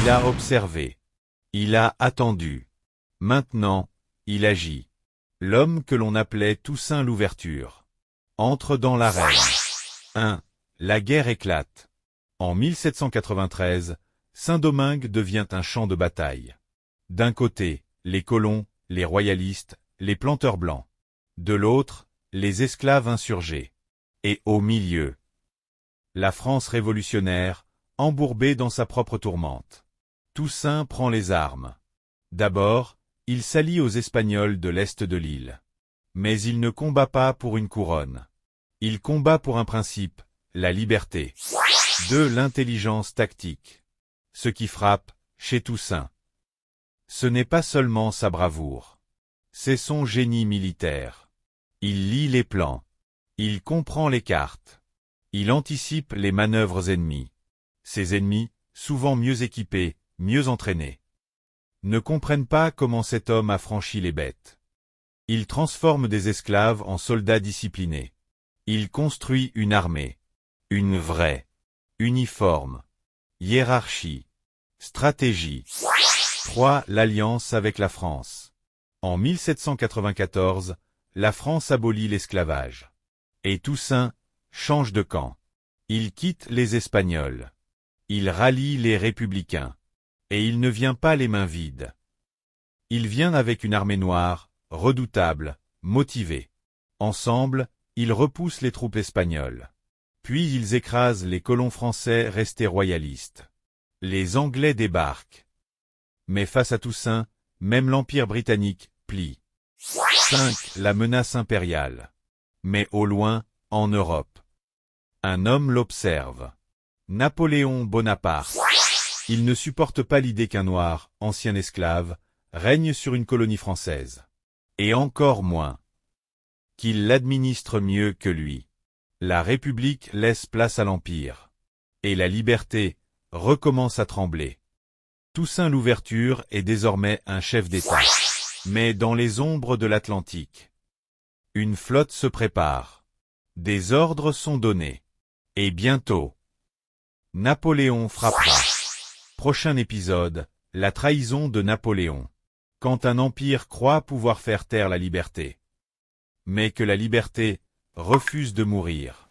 Il a observé. Il a attendu. Maintenant, il agit. L'homme que l'on appelait Toussaint Louverture entre dans l'arène. 1. La guerre éclate. En 1793, Saint-Domingue devient un champ de bataille. D'un côté, les colons, les royalistes, les planteurs blancs. De l'autre, les esclaves insurgés. Et au milieu, la France révolutionnaire, embourbée dans sa propre tourmente. Toussaint prend les armes. D'abord, il s'allie aux Espagnols de l'est de l'île. Mais il ne combat pas pour une couronne. Il combat pour un principe, la liberté. 2. L'intelligence tactique. Ce qui frappe, chez Toussaint, ce n'est pas seulement sa bravoure. C'est son génie militaire. Il lit les plans. Il comprend les cartes. Il anticipe les manœuvres ennemies. Ses ennemis, souvent mieux équipés, mieux entraînés, ne comprennent pas comment cet homme a franchi les bêtes. Il transforme des esclaves en soldats disciplinés. Il construit une armée. Une vraie. Uniforme. Hiérarchie. Stratégie. 3. L'alliance avec la France. En 1794, la France abolit l'esclavage. Et Toussaint change de camp. Il quitte les Espagnols. Il rallie les républicains. Et il ne vient pas les mains vides. Il vient avec une armée noire, redoutable, motivée. Ensemble, ils repoussent les troupes espagnoles. Puis ils écrasent les colons français restés royalistes. Les Anglais débarquent. Mais face à Toussaint, même l'Empire britannique plie. 5. La menace impériale. Mais au loin, en Europe, un homme l'observe. Napoléon Bonaparte. Il ne supporte pas l'idée qu'un noir, ancien esclave, règne sur une colonie française. Et encore moins qu'il l'administre mieux que lui. La République laisse place à l'Empire. Et la liberté recommence à trembler. Toussaint Louverture est désormais un chef d'État. Mais dans les ombres de l'Atlantique, une flotte se prépare. Des ordres sont donnés. Et bientôt, Napoléon frappera. Prochain épisode, la trahison de Napoléon. Quand un empire croit pouvoir faire taire la liberté, mais que la liberté refuse de mourir.